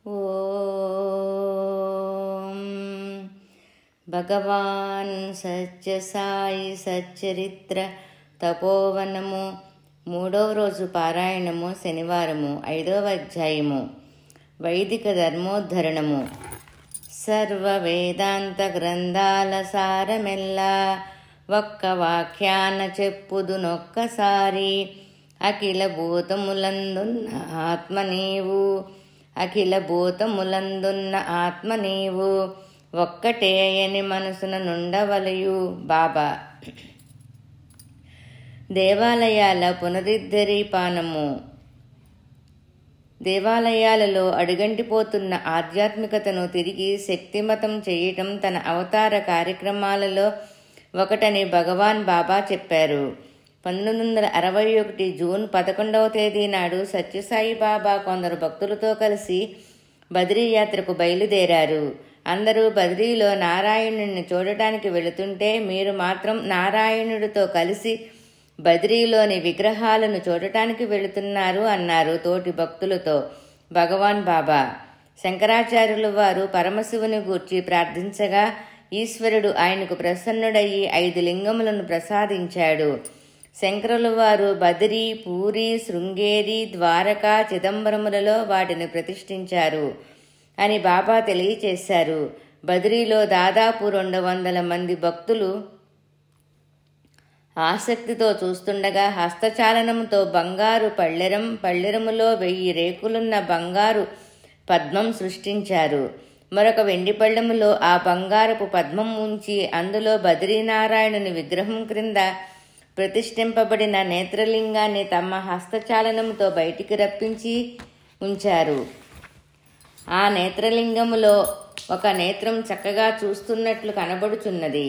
ఓం భగవాన్ సత్యసాయి సచ్చరిత్ర తపోవనము 3వ రోజు పారాయణము శనివారము 5వ అధ్యాయము వైదిక ధర్మోద్ధరణము. సర్వ వేదాంత గ్రంథాల సారమెల్లా ఒక్క వాక్యాన చెప్పుదునొక్కసారి. అఖిల భూతములందున్న ఆత్మ నీవు, అఖిల భూతములందున్న ఆత్మ నీవు, ఒక్కటే అని మనసున నుండవలయు. బాబా. దేవాలయాల పునరుద్ధరీపానము. దేవాలయాలలో అడుగంటిపోతున్న ఆధ్యాత్మికతను తిరిగి శక్తిమతం చేయటం తన అవతార కార్యక్రమాలలో ఒకటని భగవాన్ బాబా చెప్పారు. 1961 జూన్ 11వ తేదీ నాడు సత్యసాయి బాబా కొందరు భక్తులతో కలిసి బద్రీ యాత్రకు బయలుదేరారు. అందరూ బద్రీలో నారాయణుడిని చూడటానికి వెళుతుంటే మీరు మాత్రం నారాయణుడితో కలిసి బద్రీలోని విగ్రహాలను చూడటానికి వెళుతున్నారు అన్నారు తోటి భక్తులతో భగవాన్ బాబా. శంకరాచార్యుల వారు పరమశివుని గూర్చి ప్రార్థించగా ఈశ్వరుడు ఆయనకు ప్రసన్నుడయ్యి 5 లింగములను ప్రసాదించాడు. శంకరుల వారు బదరి, పూరి, శృంగేరి, ద్వారకా, చిదంబరములలో వాటిని ప్రతిష్ఠించారు అని బాబా తెలియచేశారు. బదరీలో దాదాపు 200 మంది భక్తులు ఆసక్తితో చూస్తుండగా హస్తచాలనంతో బంగారు పళ్ళెరములో 1000 రేకులున్న బంగారు పద్మం సృష్టించారు. మరొక వెండి పళ్ళెములో ఆ బంగారపు పద్మం ఉంచి అందులో బద్రీనారాయణుని విగ్రహం క్రింద ప్రతిష్ఠింపబడిన నేత్రలింగాన్ని తమ హస్తచాలనంతో బయటికి రప్పించి ఉంచారు. ఆ నేత్రలింగములో ఒక నేత్రం చక్కగా చూస్తున్నట్లు కనబడుచున్నది.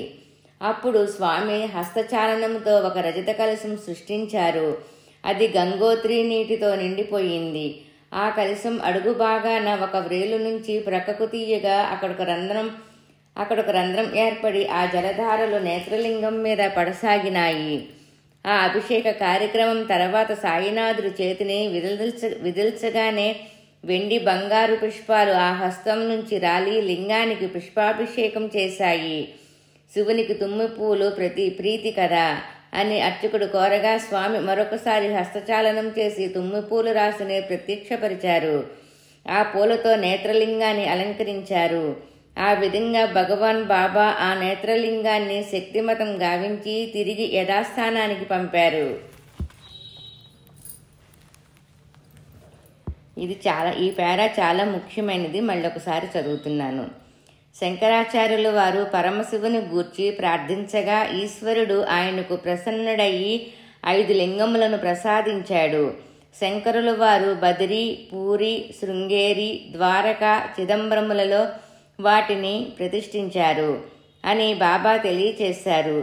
అప్పుడు స్వామి హస్తచాలనంతో ఒక రజత కలశం సృష్టించారు. అది గంగోత్రి నీటితో నిండిపోయింది. ఆ కలశం అడుగు భాగాన ఒక వ్రేలు నుంచి ప్రక్కకు తీయగా అక్కడొక రంధ్రం ఏర్పడి ఆ జలధారలు నేత్రలింగం మీద పడసాగినాయి. ఆ అభిషేక కార్యక్రమం తర్వాత సాయినాథుడు చేతిని విదిల్చగానే వెండి బంగారు పుష్పాలు ఆ హస్తం నుంచి రాలి లింగానికి పుష్పాభిషేకం చేశాయి. శివునికి తుమ్మి పూలు ప్రీతి కదా అని అర్చకుడు కోరగా స్వామి మరొకసారి హస్తచాలనం చేసి తుమ్మి పూలు రాసిని ప్రత్యక్షపరిచారు. ఆ పూలతో నేత్రలింగాన్ని అలంకరించారు. ఆ విధంగా భగవాన్ బాబా ఆ నేత్రలింగాన్ని శక్తిమతం గావించి తిరిగి యథాస్థానానికి పంపారు. ఈ పేరా చాలా ముఖ్యమైనది. మళ్ళొకసారి చదువుతున్నాను. శంకరాచార్యుల వారు పరమశివుని గూర్చి ప్రార్థించగా ఈశ్వరుడు ఆయనకు ప్రసన్నుడయ్యి 5 లింగములను ప్రసాదించాడు. శంకరుల వారు బదరి, పూరి, శృంగేరి, ద్వారకా, చిదంబరములలో వాటిని ప్రతిష్ఠించారు అని బాబా తెలియచేశారు.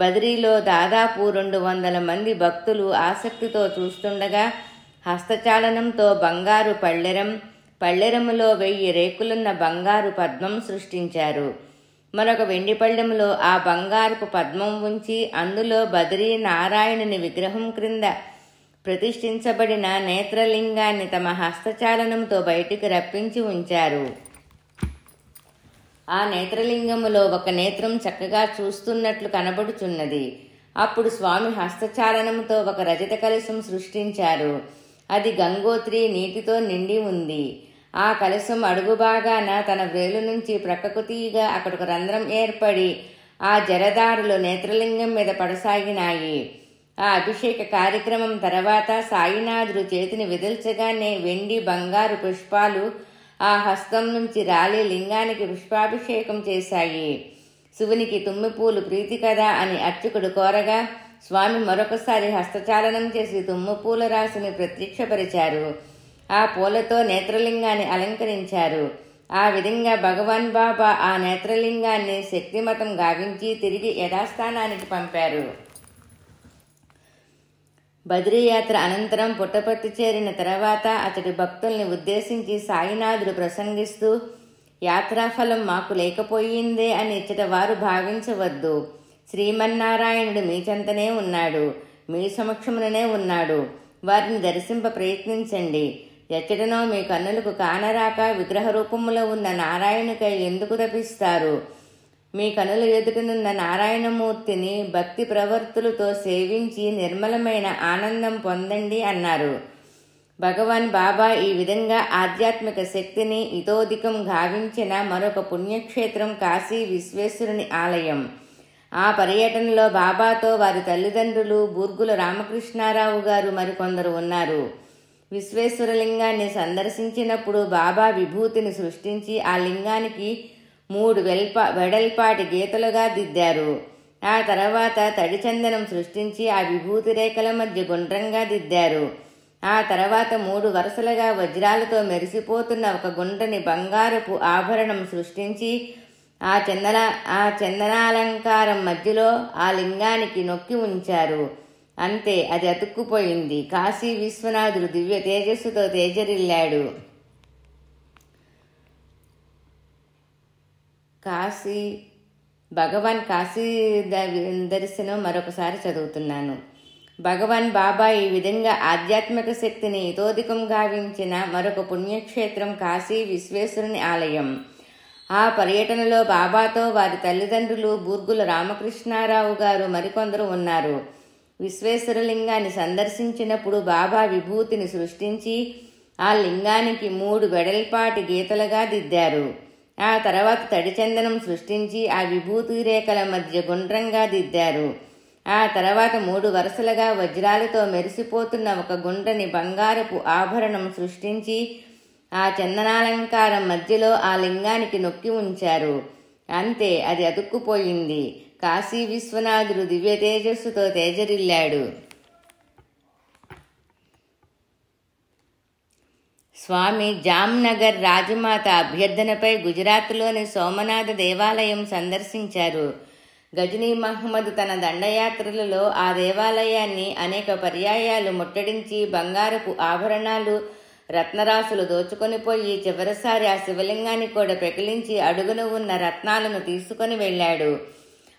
బద్రీలో దాదాపు 200 మంది భక్తులు ఆసక్తితో చూస్తుండగా హస్తచాలనంతో బంగారు పళ్ళెరములో 1000 రేకులున్న బంగారు పద్మం సృష్టించారు. మరొక వెండి పళ్ళెములో ఆ బంగారుపు పద్మం ఉంచి అందులో బద్రీ నారాయణుని విగ్రహం క్రింద ప్రతిష్ఠించబడిన నేత్రలింగాన్ని తమ హస్తచాలనంతో బయటికి రప్పించి ఉంచారు. ఆ నేత్రలింగములో ఒక నేత్రం చక్కగా చూస్తున్నట్లు కనబడుచున్నది. అప్పుడు స్వామి హస్తచాలనంతో ఒక రజత కలశం సృష్టించారు. అది గంగోత్రి నీటితో నిండి ఉంది. ఆ కలశం అడుగు భాగాన తన వ్రేలు నుంచి ప్రక్కకు తీయగా అక్కడొక రంధ్రం ఏర్పడి ఆ జలధారలు నేత్రలింగం మీద పడసాగినాయి. ఆ అభిషేక కార్యక్రమం తర్వాత సాయినాథుడు చేతిని విదిల్చగానే వెండి బంగారు పుష్పాలు ఆ హస్తం నుంచి రాలి లింగానికి పుష్పాభిషేకం చేశాయి. శివునికి తుమ్మి పూలు ప్రీతి కదా అని అర్చకుడు కోరగా స్వామి మరొకసారి హస్తచాలనం చేసి తుమ్మి పూల రాశిని ప్రత్యక్షపరిచారు. ఆ పూలతో నేత్రలింగాన్ని అలంకరించారు. ఆ విధంగా భగవాన్ బాబా ఆ నేత్రలింగాన్ని శక్తిమతం గావించి తిరిగి యథాస్థానానికి పంపారు. బద్రీయాత్ర అనంతరం పుట్టపర్తి చేరిన తర్వాత అతడి భక్తుల్ని ఉద్దేశించి సాయినాథుడు ప్రసంగిస్తూ, యాత్రాఫలం మాకు లేకపోయిందే అని ఇచ్చట వారు భావించవద్దు. శ్రీమన్నారాయణుడు మీ చెంతనే ఉన్నాడు, మీ సమక్షముననే ఉన్నాడు. వారిని దర్శింప ప్రయత్నించండి. ఎచ్చటనో మీ కన్నులకు కానరాక విగ్రహ రూపములో ఉన్న నారాయణుకై ఎందుకు తపిస్తారు? మీ కనుల ఎదుటనున్న నారాయణమూర్తిని భక్తి ప్రవర్తులతో సేవించి నిర్మలమైన ఆనందం పొందండి అన్నారు. భగవాన్ బాబా ఈ విధంగా ఆధ్యాత్మిక శక్తిని ఇతోధికం గావించిన మరొక పుణ్యక్షేత్రం కాశీ విశ్వేశ్వరుని ఆలయం. ఆ పర్యటనలో బాబాతో వారి తల్లిదండ్రులు, బూర్గుల రామకృష్ణారావు గారు మరికొందరు ఉన్నారు. విశ్వేశ్వరలింగాన్ని సందర్శించినప్పుడు బాబా విభూతిని సృష్టించి ఆ లింగానికి 3 వెడల్పాటి గీతలుగా దిద్దారు. ఆ తర్వాత తడిచందనం సృష్టించి ఆ విభూతి రేఖల మధ్య గుండ్రంగా దిద్దారు. ఆ తర్వాత 3 వరుసలుగా వజ్రాలతో మెరిసిపోతున్న ఒక గుండ్రని బంగారపు ఆభరణం సృష్టించి ఆ చందనాలంకారం మధ్యలో ఆ లింగానికి నొక్కి ఉంచారు. అంతే, అది అతుక్కుపోయింది. కాశీ విశ్వనాథుడు దివ్య తేజస్సుతో తేజరిల్లాడు. భగవాన్ కాశీ దర్శనం మరొకసారి చదువుతున్నాను. భగవాన్ బాబా ఈ విధంగా ఆధ్యాత్మిక శక్తిని ఇతోధికం గావించిన మరొక పుణ్యక్షేత్రం కాశీ విశ్వేశ్వరుని ఆలయం. ఆ పర్యటనలో బాబాతో వారి తల్లిదండ్రులు, బూర్గుల రామకృష్ణారావు గారు మరికొందరు ఉన్నారు. విశ్వేశ్వరలింగాన్ని సందర్శించినప్పుడు బాబా విభూతిని సృష్టించి ఆ లింగానికి 3 వెడల్పాటి గీతలుగా దిద్దారు. ఆ తర్వాత తడిచందనం సృష్టించి ఆ విభూతి రేఖల మధ్య గుండ్రంగా దిద్దారు. ఆ తర్వాత 3 వరుసలుగా వజ్రాలతో మెరిసిపోతున్న ఒక గుండ్రని బంగారపు ఆభరణం సృష్టించి ఆ చందనాలంకారం మధ్యలో ఆ లింగానికి నొక్కి ఉంచారు. అంతే, అది అతుక్కుపోయింది. కాశీ విశ్వనాథుడు దివ్య తేజస్సుతో తేజరిల్లాడు. స్వామి జామ్నగర్ రాజమాత అభ్యర్థనపై గుజరాత్లోని సోమనాథ దేవాలయం సందర్శించారు. గజనీ మహ్మద్ తన దండయాత్రలలో ఆ దేవాలయాన్ని అనేక పర్యాయాలు ముట్టడించి బంగారపు ఆభరణాలు, రత్నరాసులు దోచుకొనిపోయి చివరిసారి ఆ శివలింగాన్ని కూడా పెకిలించి అడుగున ఉన్న రత్నాలను తీసుకొని వెళ్ళాడు.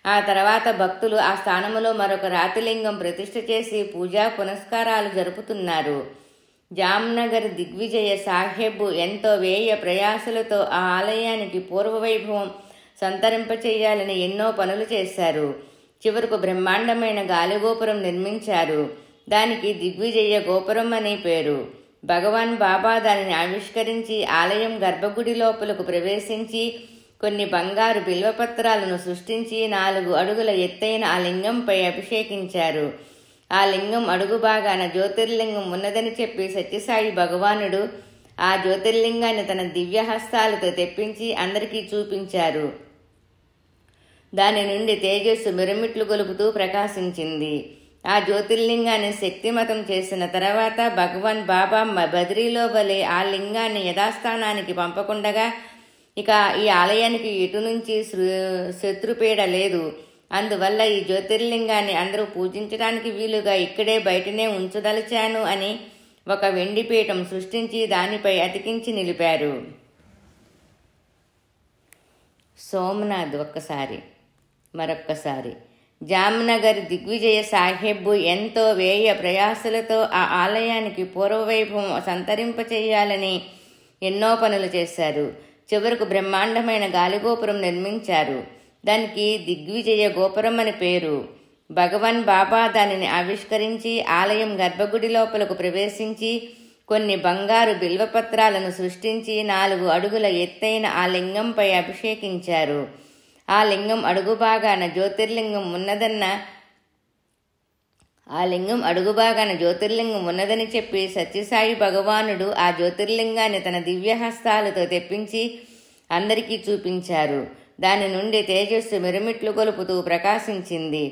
ఆ తర్వాత భక్తులు ఆ స్థానములో మరొక రాతిలింగం ప్రతిష్ఠ చేసి పూజా పునస్కారాలు జరుపుతున్నారు. జామ్నగర్ దిగ్విజయ సాహెబ్ ఎంతో వ్యయ ప్రయాసలతో ఆ ఆలయానికి పూర్వవైభవం సంతరింపచేయాలని ఎన్నో పనులు చేశారు. చివరకు బ్రహ్మాండమైన గాలిగోపురం నిర్మించారు. దానికి దిగ్విజయ గోపురం అని పేరు. భగవాన్ బాబా దానిని ఆవిష్కరించి ఆలయం గర్భగుడి లోపలకు ప్రవేశించి కొన్ని బంగారు బిల్వపత్రాలను సృష్టించి 4 అడుగుల ఎత్తైన ఆ లింగంపై అభిషేకించారు. ఆ లింగం అడుగు భాగాన జ్యోతిర్లింగం ఉన్నదని చెప్పి సత్యసాయి భగవానుడు ఆ జ్యోతిర్లింగాన్ని తన దివ్య హస్తాలతో తెప్పించి అందరికీ చూపించారు. దాని నుండి తేజస్సు మిరుమిట్లు గొలుపుతూ ప్రకాశించింది. ఆ జ్యోతిర్లింగాన్ని శక్తిమతం చేసిన తర్వాత భగవాన్ బాబా బద్రీలో వలె ఆ లింగాన్ని యథాస్థానానికి పంపకుండగా ఇక ఈ ఆలయానికి ఎటు నుంచి శత్రుపీడ లేదు. అందువల్ల ఈ జ్యోతిర్లింగాన్ని అందరూ పూజించడానికి వీలుగా ఇక్కడే బయటనే ఉంచదలిచాను అని ఒక వెండి పీఠం సృష్టించి దానిపై అతికించి నిలిపారు. సోమనాథ్ మరొక్కసారి జామ్నగర్ దిగ్విజయ సాహెబ్ ఎంతో వ్యయ ప్రయాసలతో ఆ ఆలయానికి పూర్వవైభవం సంతరింపచేయాలని ఎన్నో పనులు చేశారు. చివరకు బ్రహ్మాండమైన గాలిగోపురం నిర్మించారు. దానికి దిగ్విజయ గోపురం అని పేరు. భగవాన్ బాబా దానిని ఆవిష్కరించి ఆలయం గర్భగుడి లోపలకు ప్రవేశించి కొన్ని బంగారు బిల్వపత్రాలను సృష్టించి 4 అడుగుల ఎత్తైన ఆ లింగంపై అభిషేకించారు. ఆ లింగం అడుగు భాగాన జ్యోతిర్లింగం ఉన్నదని చెప్పి సత్యసాయి భగవానుడు ఆ జ్యోతిర్లింగాన్ని తన దివ్య హస్తాలతో తెప్పించి అందరికీ చూపించారు. దాని నుండి తేజస్సు మిరుమిట్లు గొలుపుతూ ప్రకాశించింది.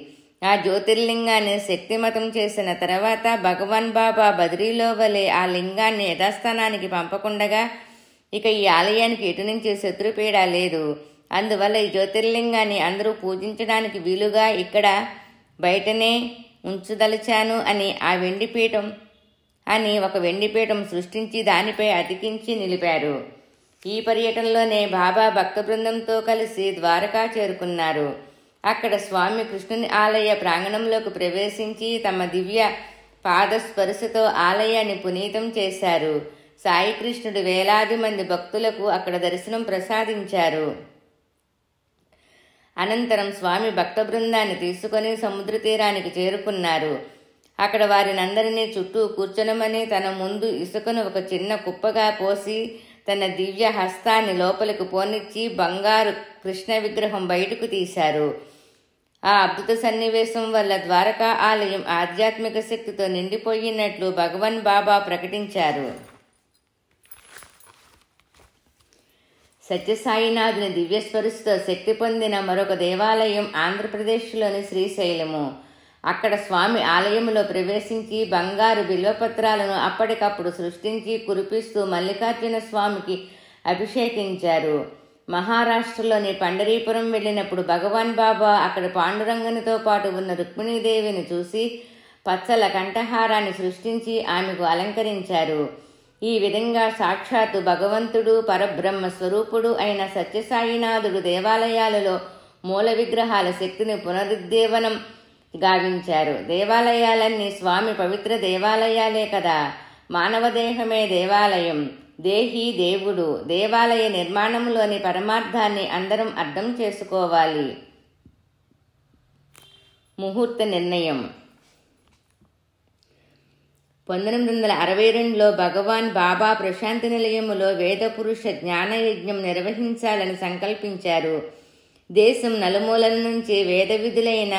ఆ జ్యోతిర్లింగాన్ని శక్తిమతం చేసిన తర్వాత భగవాన్ బాబా బద్రీలో వలె ఆ లింగాన్ని యథాస్థానానికి పంపకుండగా ఇక ఈ ఆలయానికి ఎటు నుంచి శత్రుపీడ లేదు. అందువల్ల ఈ జ్యోతిర్లింగాన్ని అందరూ పూజించడానికి వీలుగా ఇక్కడ బయటనే ఉంచదలిచాను అని ఒక వెండిపీఠం సృష్టించి దానిపై అతికించి నిలిపారు. ఈ పర్యటనలోనే బాబా భక్త బృందంతో కలిసి ద్వారకా చేరుకున్నారు. అక్కడ స్వామి కృష్ణుని ఆలయ ప్రాంగణంలోకి ప్రవేశించి తమ దివ్య పాదస్పర్శతో ఆలయాన్ని పునీతం చేశారు. సాయికృష్ణుడు వేలాది మంది భక్తులకు అక్కడ దర్శనం ప్రసాదించారు. అనంతరం స్వామి భక్త బృందాన్ని తీసుకొని సముద్ర తీరానికి చేరుకున్నారు. అక్కడ వారినందరినీ చుట్టూ కూర్చొనమని తన ముందు ఇసుకను ఒక చిన్న కుప్పగా పోసి తన దివ్య హస్తాన్ని లోపలికి పోనిచ్చి బంగారు కృష్ణ విగ్రహం బయటకు తీశారు. ఆ అద్భుత సన్నివేశం వల్ల ద్వారకా ఆలయం ఆధ్యాత్మిక శక్తితో నిండిపోయినట్లు భగవన్ బాబా ప్రకటించారు. సత్యసాయినాథుని దివ్యస్పరిశతో శక్తి పొందిన మరొక దేవాలయం ఆంధ్రప్రదేశ్లోని శ్రీశైలము. అక్కడ స్వామి ఆలయంలో ప్రవేశించి బంగారు బిల్వపత్రాలను అప్పటికప్పుడు సృష్టించి కురిపిస్తూ మల్లికార్జున స్వామికి అభిషేకించారు. మహారాష్ట్రలోని పండరీపురం వెళ్ళినప్పుడు భగవాన్ బాబా అక్కడ పాండురంగనితో పాటు ఉన్న రుక్మిణీదేవిని చూసి పచ్చల కంఠహారాన్ని సృష్టించి ఆమెకు అలంకరించారు. ఈ విధంగా సాక్షాత్తు భగవంతుడు పరబ్రహ్మ స్వరూపుడు అయిన సత్యసాయినాథుడు దేవాలయాలలో మూల విగ్రహాల శక్తిని పునరుజ్జీవనం గావించారు. దేవాలయాలన్నీ స్వామి పవిత్ర దేవాలయాలే కదా. మానవ దేహమే దేవాలయం, దేహి దేవుడు. దేవాలయ నిర్మాణంలోని పరమార్థాన్ని అందరం అర్థం చేసుకోవాలి. ముహూర్త నిర్ణయం. 1962లో భగవాన్ బాబా ప్రశాంతి నిలయములో వేదపురుష జ్ఞానయజ్ఞం నిర్వహించాలని సంకల్పించారు. దేశం నలుమూలల నుంచి వేద విధులైన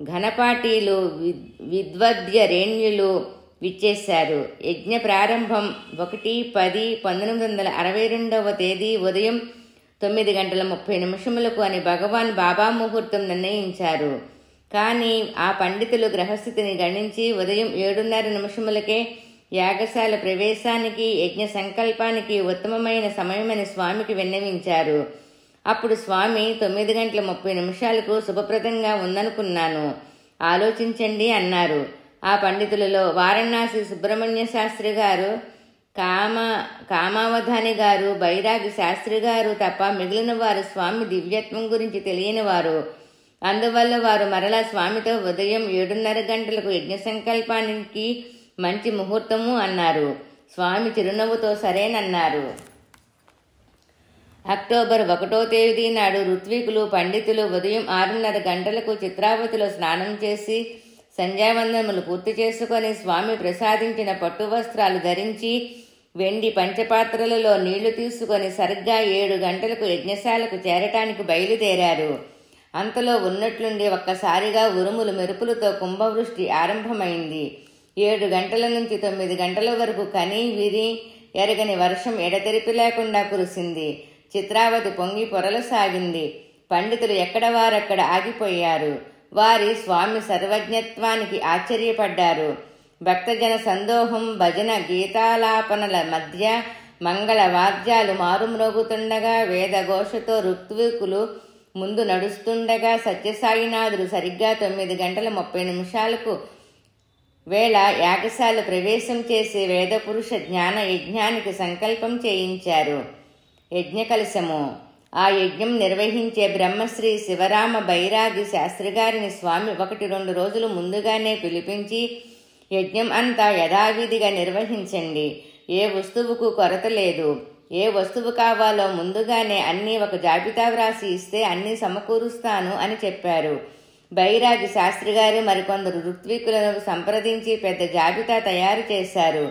ఘనపాటీలు విద్వద్యరేణ్యులు విచ్చేశారు. యజ్ఞ ప్రారంభం 1-10-1962 తేదీ ఉదయం 9:30 అని భగవాన్ బాబా ముహూర్తం నిర్ణయించారు. కానీ ఆ పండితులు గ్రహస్థితిని గణించి ఉదయం 7:30 యాగశాల ప్రవేశానికి యజ్ఞ సంకల్పానికి ఉత్తమమైన సమయమని స్వామికి విన్నవించారు. అప్పుడు స్వామి 9:30 శుభప్రదంగా ఉందనుకున్నాను, ఆలోచించండి అన్నారు. ఆ పండితులలో వారణాసి సుబ్రహ్మణ్య శాస్త్రి గారు, కామావధాని గారు, బైరాగి శాస్త్రి గారు తప్ప మిగిలిన వారు స్వామి దివ్యత్వం గురించి తెలియని వారు. అందువల్ల వారు మరలా స్వామితో ఉదయం 7:30 యజ్ఞ సంకల్పానికి మంచి ముహూర్తము అన్నారు. స్వామి చిరునవ్వుతో సరేనన్నారు. అక్టోబర్ 1వ తేదీ నాడు ఋత్వికులు పండితులు ఉదయం 6:30 చిత్రావతిలో స్నానం చేసి సంధ్యావందనములు పూర్తి చేసుకొని స్వామి ప్రసాదించిన పట్టు వస్త్రాలు ధరించి వెండి పంచపాత్రలలో నీళ్లు తీసుకొని సరిగ్గా 7 గంటలకు యజ్ఞశాలకు చేరటానికి బయలుదేరారు. అంతలో ఉన్నట్లుండి ఒక్కసారిగా ఉరుములు మెరుపులతో కుంభవృష్టి ఆరంభమైంది. 7 గంటల నుంచి 9 గంటల వరకు కని విని ఎరగని వర్షం ఎడతెరిపి లేకుండా కురిసింది. చిత్రావతి పొంగి పొరలసాగింది. పండితులు ఎక్కడ వారక్కడ ఆగిపోయారు. వారి స్వామి సర్వజ్ఞత్వానికి ఆశ్చర్యపడ్డారు. భక్తజన సందోహం, భజన గీతాలాపనల మధ్య మంగళ వాద్యాలు మారుమ్రోగుతుండగా వేదఘోషతో ఋత్వికులు ముందు నడుస్తుండగా సత్యసాయినాథుడు సరిగ్గా 9:30 వేళ యాగశాల ప్రవేశం చేసి వేదపురుష జ్ఞాన యజ్ఞానికి సంకల్పం చేయించారు. యజ్ఞ కలశము. ఆ యజ్ఞం నిర్వహించే బ్రహ్మశ్రీ శివరామ బైరాగి శాస్త్రిగారిని స్వామి 1-2 రోజులు ముందుగానే పిలిపించి యజ్ఞం అంతా యథావిధిగా నిర్వహించండి, ఏ వస్తువుకు కొరత లేదు, ఏ వస్తువు కావాలో ముందుగానే అన్నీ ఒక జాబితా వ్రాసి ఇస్తే అన్నీ సమకూరుస్తాను అని చెప్పారు. బైరాగి శాస్త్రి గారు మరికొందరు ఋత్వికులను సంప్రదించి పెద్ద జాబితా తయారు చేశారు.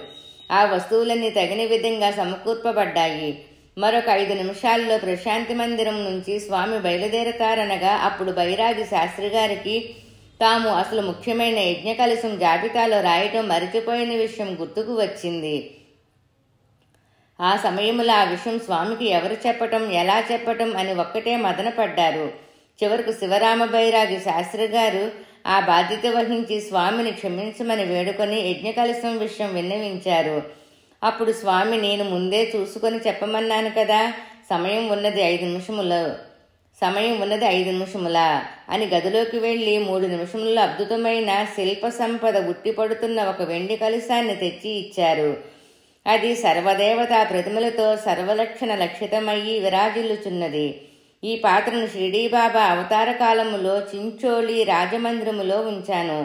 ఆ వస్తువులన్నీ తగిన విధంగా సమకూర్పబడ్డాయి. మరొక 5 నిమిషాల్లో ప్రశాంతి మందిరం నుంచి స్వామి బయలుదేరతారనగా అప్పుడు బైరాగి శాస్త్రి గారికి తాము అసలు ముఖ్యమైన యజ్ఞ కలశం జాబితాలో రాయటం మరిచిపోయిన విషయం గుర్తుకు వచ్చింది. ఆ సమయంలో ఆ విషయం స్వామికి ఎవరు చెప్పటం, ఎలా చెప్పటం అని ఒక్కటే మదనపడ్డారు. చివరకు శివరామ బైరాగి శాస్త్రి గారు ఆ బాధ్యత వహించి స్వామిని క్షమించమని వేడుకొని యజ్ఞ కలశం విషయం విన్నవించారు. అప్పుడు స్వామి, నేను ముందే చూసుకొని చెప్పమన్నాను కదా, సమయం ఉన్నది 5 నిమిషములా అని గదిలోకి వెళ్ళి 3 నిమిషముల్లో అద్భుతమైన శిల్ప సంపద ఉట్టిపడుతున్న ఒక వెండి కలశాన్ని తెచ్చి ఇచ్చారు. అది సర్వదేవతా ప్రతిమలతో సర్వలక్షణ లక్షితమయ్యి విరాజిల్లుచున్నది. ఈ పాత్రను షిరిడీబాబా అవతార కాలములో చించోళి రాజమందిరములో ఉంచాను.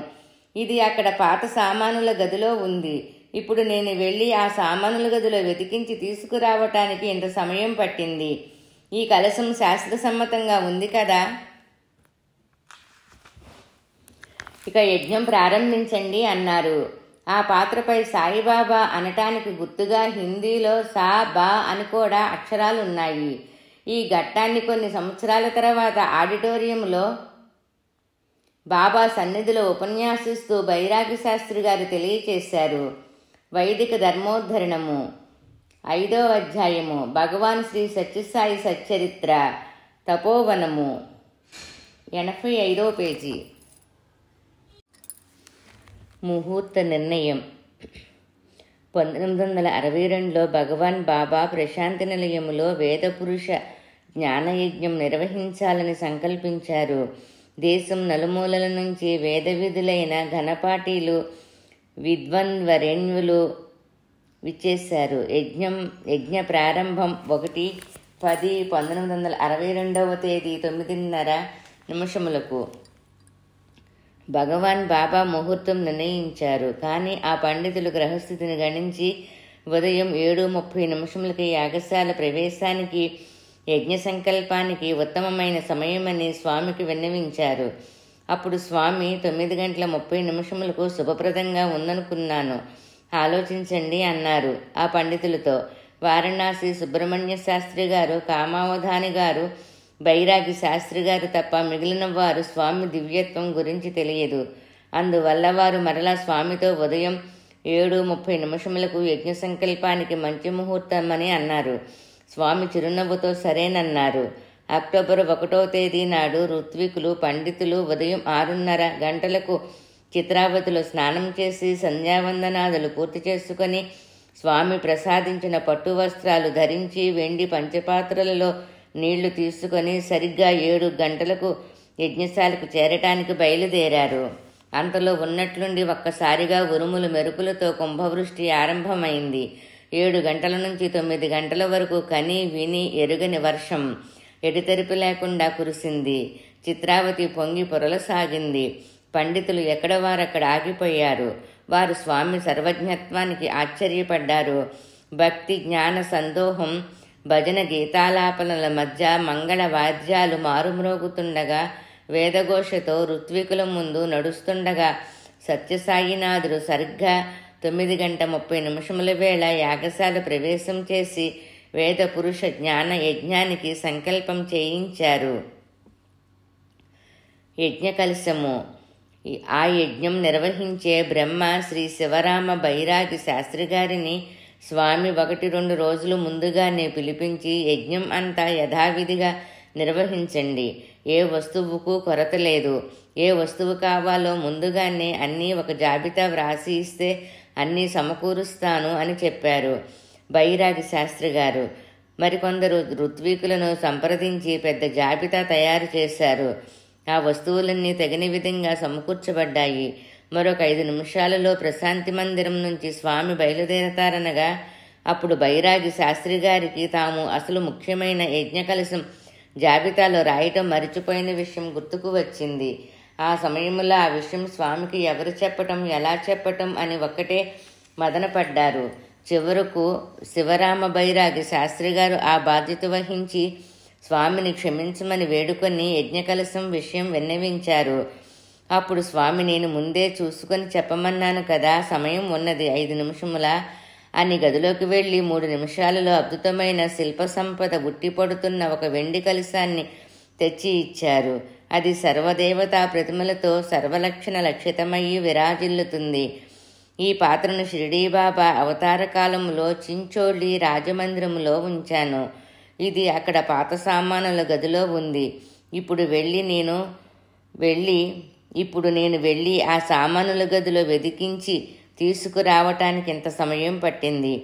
ఇది అక్కడ పాత సామానుల గదిలో ఉంది. ఇప్పుడు నేను వెళ్ళి ఆ సామానుల గదిలో వెతికించి తీసుకురావటానికి ఇంత సమయం పట్టింది. ఈ కలశం శాస్త్రసమ్మతంగా ఉంది కదా? ఇక యజ్ఞం ప్రారంభించండి అన్నారు. ఆ పాత్రపై సాయిబాబా అనటానికి గుర్తుగా హిందీలో సా బా అని కూడా అక్షరాలున్నాయి. ఈ ఘట్టాన్ని కొన్ని సంవత్సరాల తర్వాత ఆడిటోరియంలో బాబా సన్నిధిలో ఉపన్యాసిస్తూ బైరాగి శాస్త్రి గారు తెలియచేశారు. వైదిక ధర్మోద్ధరణము 5వ అధ్యాయము, భగవాన్ శ్రీ సత్యసాయి సచ్చరిత్ర, తపోవనము, 85వ పేజీ. ముహూర్త నిర్ణయం. 1962లో భగవాన్ బాబా ప్రశాంతి నిలయములో వేదపురుష జ్ఞానయజ్ఞం నిర్వహించాలని సంకల్పించారు. దేశం నలుమూలల నుంచి వేద విధులైన ఘనపాఠీలు, విద్వన్వరేణ్యులు విచ్చేశారు. యజ్ఞ ప్రారంభం 1/10/1962 తేదీ 9:30 భగవాన్ బాబా ముహూర్తం నిర్ణయించారు. కానీ ఆ పండితులు గ్రహస్థితిని గణించి ఉదయం 7:30 యాగశాల ప్రవేశానికి, యజ్ఞ సంకల్పానికి ఉత్తమమైన సమయమని స్వామికి విన్నవించారు. అప్పుడు స్వామి 9:30 శుభప్రదంగా ఉందనుకున్నాను, ఆలోచించండి అన్నారు ఆ పండితులతో. వారణాసి సుబ్రహ్మణ్య శాస్త్రి గారు, కామావధాని గారు, బైరాగి శాస్త్రి గారు తప్ప మిగిలిన వారు స్వామి దివ్యత్వం గురించి తెలియదు. అందువల్ల వారు మరలా స్వామితో ఉదయం 7:30 యజ్ఞ సంకల్పానికి మంచి ముహూర్తమని అన్నారు. స్వామి చిరునవ్వుతో సరేనన్నారు. అక్టోబర్ 1వ తేదీ నాడు ఋత్వికులు, పండితులు ఉదయం 6:30 గంటలకు చిత్రావతిలో స్నానం చేసి సంధ్యావందనాదులు పూర్తి చేసుకొని స్వామి ప్రసాదించిన పట్టు వస్త్రాలు ధరించి వెండి పంచపాత్రలలో నీళ్లు తీసుకొని సరిగ్గా 7 గంటలకు యజ్ఞశాలకు చేరటానికి బయలుదేరారు. అంతలో ఉన్నట్లుండి ఒక్కసారిగా ఉరుములు మెరుపులతో కుంభవృష్టి ఆరంభమైంది. 7 గంటల నుంచి 9 గంటల వరకు కని విని ఎరుగని వర్షం ఎడతెరిపి లేకుండా కురిసింది. చిత్రావతి పొంగి పొరలసాగింది. పండితులు ఎక్కడ వారక్కడ ఆగిపోయారు. వారు స్వామి సర్వజ్ఞత్వానికి ఆశ్చర్యపడ్డారు. భక్తి, జ్ఞాన సందోహం, భజన గీతాలాపనల మధ్య మంగళ వాద్యాలు మారుమ్రోగుతుండగా, వేదఘోషతో ఋత్వికుల ముందు నడుస్తుండగా సత్యసాయినాథుడు సరిగ్గా 9:30 వేళ యాగశాల ప్రవేశం చేసి వేద పురుష జ్ఞాన యజ్ఞానికి సంకల్పం చేయించారు. యజ్ఞ కలశము. ఆ యజ్ఞం నిర్వహించే బ్రహ్మ శ్రీ శివరామ బైరాగి శాస్త్రి గారిని స్వామి 1-2 రోజులు ముందుగానే పిలిపించి యజ్ఞం అంతా యథావిధిగా నిర్వహించండి. ఏ వస్తువుకు కొరత లేదు. ఏ వస్తువు కావాలో ముందుగానే అన్నీ ఒక జాబితా వ్రాసి ఇస్తే అన్నీ సమకూరుస్తాను అని చెప్పారు బైరాగి శాస్త్రి గారు. మరికొందరు ఋత్వికులను సంప్రదించి పెద్ద జాబితా తయారు చేశారు. ఆ వస్తువులన్నీ తగిన విధంగా సమకూర్చబడ్డాయి. మరొక 5 నిమిషాలలో ప్రశాంతి మందిరం నుంచి స్వామి బయలుదేరతారనగా అప్పుడు బైరాగి శాస్త్రి గారికి తాము అసలు ముఖ్యమైన యజ్ఞ కలశం జాబితాలో రాయటం మరిచిపోయిన విషయం గుర్తుకు వచ్చింది. ఆ సమయంలో ఆ విషయం స్వామికి ఎవరు చెప్పటం, ఎలా చెప్పటం అని ఒక్కటే మదనపడ్డారు. చివరకు శివరామ బైరాగి శాస్త్రి గారు ఆ బాధ్యత వహించి స్వామిని క్షమించమని వేడుకొని యజ్ఞ కలశం విషయం విన్నవించారు. అప్పుడు స్వామి, నేను ముందే చూసుకొని చెప్పమన్నాను కదా, సమయం ఉన్నది 5 నిమిషముల అని గదిలోకి వెళ్ళి 3 నిమిషాలలో అద్భుతమైన శిల్ప సంపద ఉట్టిపడుతున్న ఒక వెండి కలశాన్ని తెచ్చి ఇచ్చారు. అది సర్వదేవతా ప్రతిమలతో సర్వలక్షణ లక్షితమయ్యి విరాజిల్లుతుంది. ఈ పాత్రను షిరిడీబాబా అవతార కాలంలో చించోళి రాజమందిరములో ఉంచాను. ఇది అక్కడ పాత సామానుల గదిలో ఉంది. ఇప్పుడు నేను వెళ్ళి ఆ సామానుల గదిలో వెదికించి తీసుకురావటానికి ఇంత సమయం పట్టింది.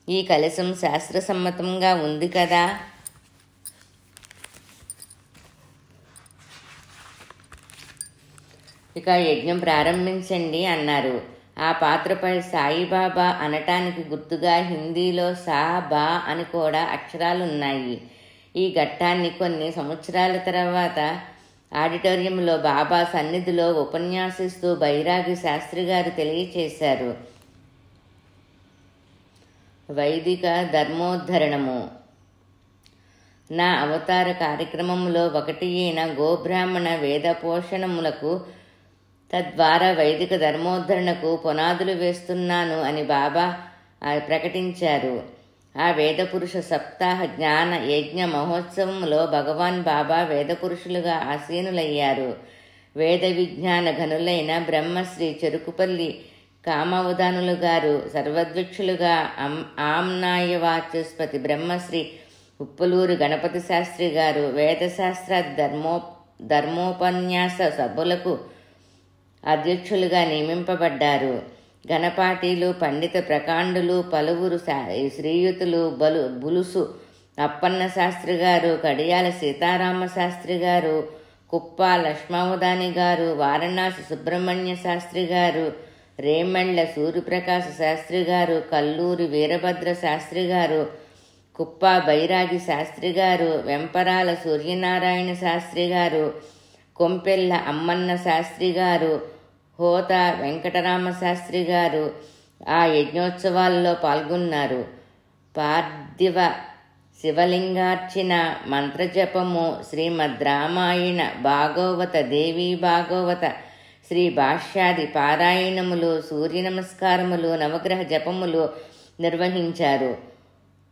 ఈ కలశం శాస్త్రసమ్మతంగా ఉంది కదా? ఇక యజ్ఞం ప్రారంభించండి అన్నారు. ఆ పాత్రపై సాయిబాబా అనటానికి గుర్తుగా హిందీలో సా బా అని కూడా అక్షరాలున్నాయి. ఈ ఘట్టాన్ని కొన్ని సంవత్సరాల తర్వాత ఆడిటోరియంలో బాబా సన్నిధిలో ఉపన్యాసిస్తూ బైరాగి శాస్త్రి గారు తెలియచేశారు. వైదిక ధర్మోద్ధరణము. నా అవతార కార్యక్రమంలో ఒకటి అయిన గోబ్రాహ్మణ వేద పోషణములకు తద్వారా వైదిక ధర్మోద్ధరణకు పునాదులు వేస్తున్నాను అని బాబా ప్రకటించారు. ఆ వేదపురుష సప్తాహ జ్ఞాన యజ్ఞ మహోత్సవంలో భగవాన్ బాబా వేదపురుషులుగా ఆసీనులయ్యారు. వేద విజ్ఞాన ఘనులైన బ్రహ్మశ్రీ చెరుకుపల్లి కామవదానులు గారు, సర్వద్వక్షులుగా ఆమ్నాయ వాచస్పతి బ్రహ్మశ్రీ ఉప్పలూరు గణపతి శాస్త్రి గారు వేదశాస్త్ర ధర్మోపన్యాస సభలకు అధ్యక్షులుగా నియమింపబడ్డారు. గణపాటీలు, పండిత ప్రకాండులు, పలువురు శ్రీయుతులు బులుసు అప్పన్న శాస్త్రి గారు, కడియాల సీతారామ శాస్త్రి గారు, కుప్ప లక్ష్మావదాని గారు, వారణాసి సుబ్రహ్మణ్య శాస్త్రి గారు, రేమళ్ళ సూర్యప్రకాశ శాస్త్రి గారు, కల్లూరి వీరభద్ర శాస్త్రి గారు, కుప్ప బైరాగి శాస్త్రి గారు, వెంపరాల సూర్యనారాయణ శాస్త్రి గారు, కొంపెల్ల అమ్మన్న శాస్త్రి గారు, హోత వెంకటరామ శాస్త్రి గారు ఆ యజ్ఞోత్సవాల్లో పాల్గొన్నారు. పార్థివ శివలింగార్చన, మంత్రజపము, శ్రీమద్ రామాయణ, భాగవత, దేవీ భాగవత, శ్రీ భాష్యాది పారాయణములు, సూర్య నమస్కారములు, నవగ్రహ జపములు నిర్వహించారు.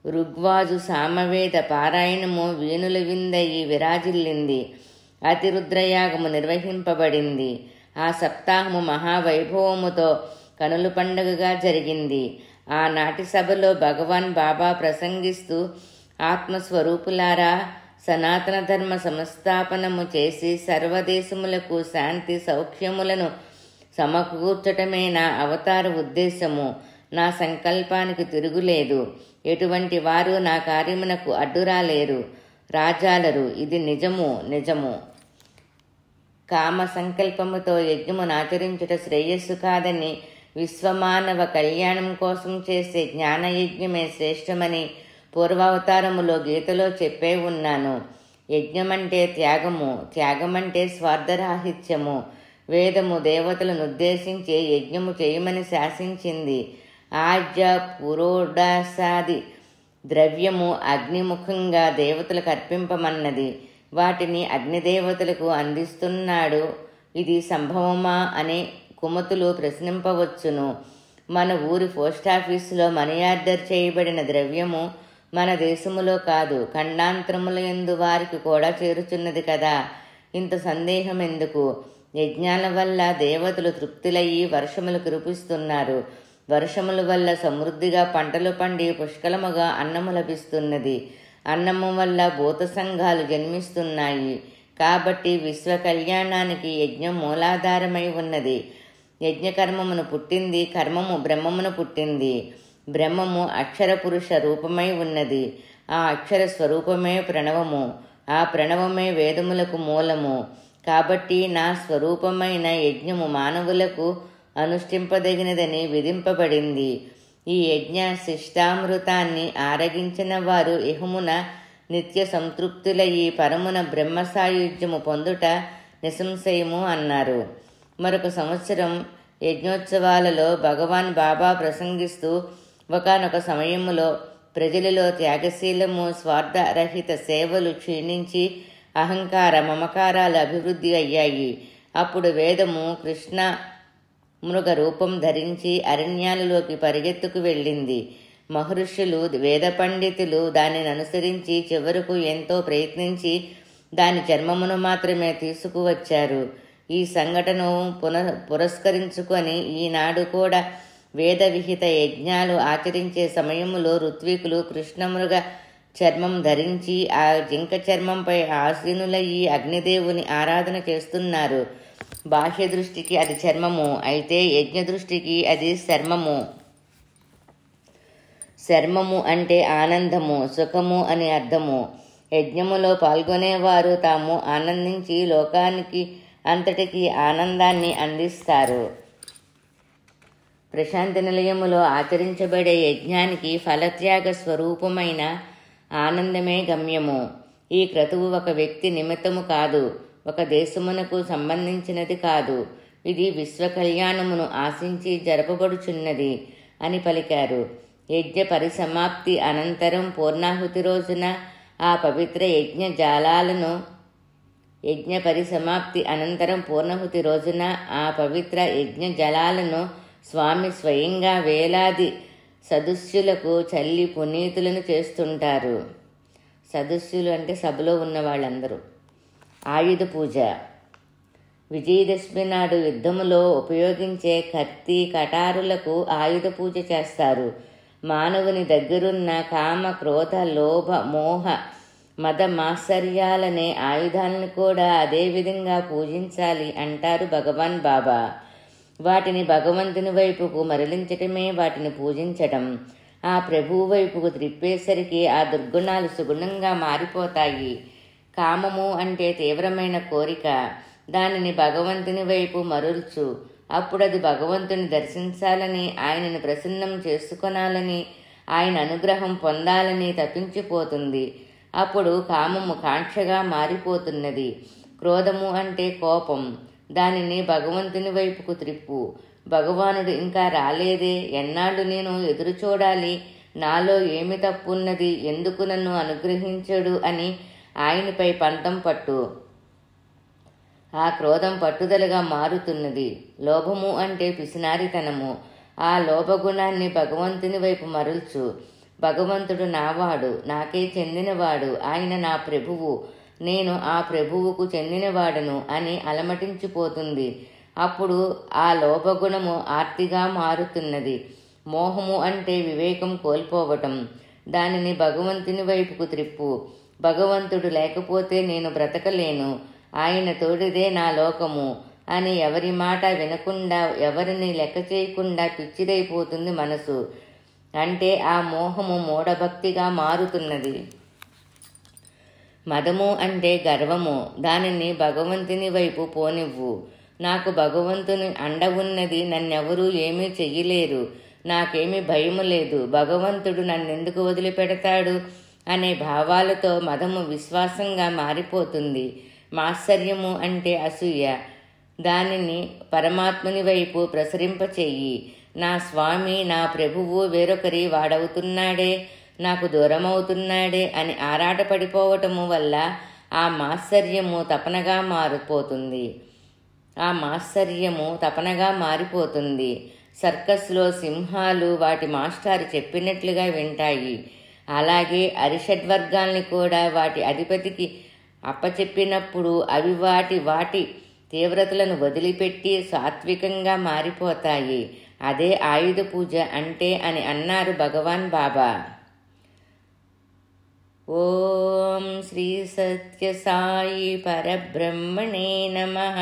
ఋగ్వాజు సామవేద పారాయణము వీణుల విందయి విరాజిల్లింది. అతిరుద్రయాగము నిర్వహింపబడింది. ఆ సప్తాహము మహావైభవముతో కనుల పండుగగా జరిగింది. ఆనాటి సభలో భగవాన్ బాబా ప్రసంగిస్తూ, ఆత్మస్వరూపులారా, సనాతన ధర్మ సంస్థాపనము చేసి సర్వదేశములకు శాంతి సౌఖ్యములను సమకూర్చటమే నా అవతార ఉద్దేశము. నా సంకల్పానికి తిరుగులేదు. ఎటువంటి వారు నా కార్యమునకు అడ్డురాలేరు, రాజాలరు. ఇది నిజము నిజము. కామ సంకల్పముతో యజ్ఞమును ఆచరించుట శ్రేయస్సు కాదని, విశ్వమానవ కళ్యాణం కోసం చేసే జ్ఞానయజ్ఞమే శ్రేష్టమని పూర్వావతారములో గీతలో చెప్పే ఉన్నాను. యజ్ఞమంటే త్యాగము, త్యాగమంటే స్వార్థరాహిత్యము. వేదము దేవతలను ఉద్దేశించి యజ్ఞము చేయమని శాసించింది. ఆజ్య పురోడాసాది ద్రవ్యము అగ్నిముఖంగా దేవతలకు అర్పింపమన్నది. వాటిని అగ్నిదేవతలకు అందిస్తున్నాడు. ఇది సంభవమా అని కుమతులు ప్రశ్నింపవచ్చును. మన ఊరి పోస్టాఫీసులో మనీ ఆర్డర్ చేయబడిన ద్రవ్యము మన దేశములో కాదు, ఖండాంతరముల యందు వారికి కూడా చేరుచున్నది కదా. ఇంత సందేహం ఎందుకు? యజ్ఞాల వల్ల దేవతలు తృప్తులయ్యి వర్షములు కురిపిస్తున్నారు. వర్షముల వల్ల సమృద్ధిగా పంటలు పండి పుష్కలముగా అన్నము లభిస్తున్నది. అన్నము వల్ల భూత సంఘాలు జన్మిస్తున్నాయి. కాబట్టి విశ్వ కళ్యాణానికి యజ్ఞం మూలాధారమై ఉన్నది. యజ్ఞకర్మమును పుట్టింది, కర్మము బ్రహ్మమును పుట్టింది. బ్రహ్మము అక్షర పురుష రూపమై ఉన్నది. ఆ అక్షర స్వరూపమే ప్రణవము. ఆ ప్రణవమే వేదములకు మూలము. కాబట్టి నా స్వరూపమైన యజ్ఞము మానవులకు అనుష్ఠింపదగినదని విధింపబడింది. ఈ యజ్ఞ శిష్టామృతాన్ని ఆరగించిన వారు ఇహమున నిత్య సంతృప్తులయ్యి పరమున బ్రహ్మసాయుధ్యము పొందుట నిసంశయము అన్నారు. మరొక సంవత్సరం యజ్ఞోత్సవాలలో భగవాన్ బాబా ప్రసంగిస్తూ, ఒకానొక సమయములో ప్రజలలో త్యాగశీలము, స్వార్థరహిత సేవలు క్షీణించి అహంకార మమకారాలు అభివృద్ధి అయ్యాయి. అప్పుడు వేదము కృష్ణ మృగ రూపం ధరించి అరణ్యాలలోకి పరిగెత్తుకు వెళ్ళింది. మహర్షులు, వేద పండితులు దానిని అనుసరించి చివరకు ఎంతో ప్రయత్నించి దాని చర్మమును మాత్రమే తీసుకువచ్చారు. ఈ సంఘటన పురస్కరించుకొని ఈనాడు కూడా వేద విహిత యజ్ఞాలు ఆచరించే సమయంలో ఋత్వికులు కృష్ణమృగ చర్మం ధరించి ఆ జింక చర్మంపై ఆసీనులయ్యి అగ్నిదేవుని ఆరాధన చేస్తున్నారు. బాహ్య దృష్టికి అది చర్మము, అయితే యజ్ఞ దృష్టికి అది శర్మము. శర్మము అంటే ఆనందము, సుఖము అని అర్థము. యజ్ఞములో పాల్గొనేవారు తాము ఆనందించి లోకానికి అంతటికి ఆనందాన్ని అందిస్తారు. ప్రశాంతి నిలయములో ఆచరించబడే యజ్ఞానికి ఫలత్యాగ స్వరూపమైన ఆనందమే గమ్యము. ఈ క్రతువు ఒక వ్యక్తి నిమిత్తము కాదు, ఒక దేశమునకు సంబంధించినది కాదు. ఇది విశ్వ కళ్యాణమును ఆశించి జరపబడుచున్నది అని పలికారు. యజ్ఞ పరిసమాప్తి అనంతరం పూర్ణాహుతి రోజున ఆ పవిత్ర యజ్ఞ జలాలను స్వామి స్వయంగా వేలాది సదస్సులకు చల్లి పునీతులను చేస్తుంటారు. సదస్సులు అంటే సభలో ఉన్న వాళ్ళందరూ. ఆయుధ పూజ. విజయదశమి నాడు యుద్ధములో ఉపయోగించే కత్తి కటారులకు ఆయుధ పూజ చేస్తారు. మానవుని దగ్గరున్న కామ క్రోధ లోభ మోహ మద మాత్సర్యాలనే ఆయుధాలను కూడా అదేవిధంగా పూజించాలి అంటారు భగవాన్ బాబా. వాటిని భగవంతుని వైపుకు మరలించటమే వాటిని పూజించటం. ఆ ప్రభువు వైపుకు త్రిప్పేసరికి ఆ దుర్గుణాలు సుగుణంగా మారిపోతాయి. కామము అంటే తీవ్రమైన కోరిక. దానిని భగవంతుని వైపు మరల్చు. అప్పుడది భగవంతుని దర్శించాలని, ఆయనను ప్రసన్నం చేసుకొనాలని, ఆయన అనుగ్రహం పొందాలని తప్పించిపోతుంది. అప్పుడు కామము కాంక్షగా మారిపోతున్నది. క్రోధము అంటే కోపం. దానిని భగవంతుని వైపుకు త్రిప్పు. భగవానుడు ఇంకా రాలేదే, ఎన్నాళ్ళు నేను ఎదురు చూడాలి, నాలో ఏమి తప్పున్నది, ఎందుకు నన్ను అనుగ్రహించడు అని ఆయనపై పంతం పట్టు. ఆ క్రోధం పట్టుదలగా మారుతున్నది. లోభము అంటే పిసినారితనము. ఆ లోభగుణాన్ని భగవంతుని వైపు మరల్చు. భగవంతుడు నావాడు, నాకే చెందినవాడు, ఆయన నా ప్రభువు, నేను ఆ ప్రభువుకు చెందినవాడను అని అలమటించిపోతుంది. అప్పుడు ఆ లోభగుణము ఆర్తిగా మారుతున్నది. మోహము అంటే వివేకం కోల్పోవటం. దానిని భగవంతుని వైపుకు త్రిప్పు. భగవంతుడు లేకపోతే నేను బ్రతకలేను, ఆయన తోడిదే నా లోకము అని ఎవరి మాట వినకుండా, ఎవరిని లెక్క చేయకుండా పిచ్చిదైపోతుంది మనసు. అంటే ఆ మోహము మూఢభక్తిగా మారుతున్నది. మదము అంటే గర్వము. దానిని భగవంతుని వైపు పోనివ్వు. నాకు భగవంతుని అండ ఉన్నది, నన్నెవరూ ఏమీ చెయ్యలేరు, నాకేమీ భయము లేదు, భగవంతుడు నన్నెందుకు వదిలిపెడతాడు అనే భావాలతో మదము విశ్వాసంగా మారిపోతుంది. మాత్సర్యము అంటే అసూయ. దానిని పరమాత్ముని వైపు ప్రసరింపచేయి. నా స్వామి, నా ప్రభువు వేరొకరి వాడవుతున్నాడే, నాకు దూరమవుతున్నాడే అని ఆరాటపడిపోవటము వల్ల ఆ మాత్సర్యము తపనగా మారిపోతుంది. సర్కస్లో సింహాలు వాటి మాస్టారు చెప్పినట్లుగా వింటాయి. అలాగే అరిషడ్వర్గాల్ని కూడా వాటి అధిపతికి అప్పచెప్పినప్పుడు అవి వాటి తీవ్రతలను వదిలిపెట్టి సాత్వికంగా మారిపోతాయి. అదే ఆయుధ పూజ అంటే అని అన్నారు భగవాన్ బాబా. ఓం శ్రీ సత్య సాయి పరబ్రహ్మణే నమః.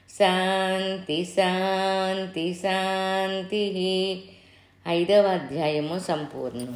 శాంతి శాంతి శాంతి. 5వ అధ్యాయము సంపూర్ణం.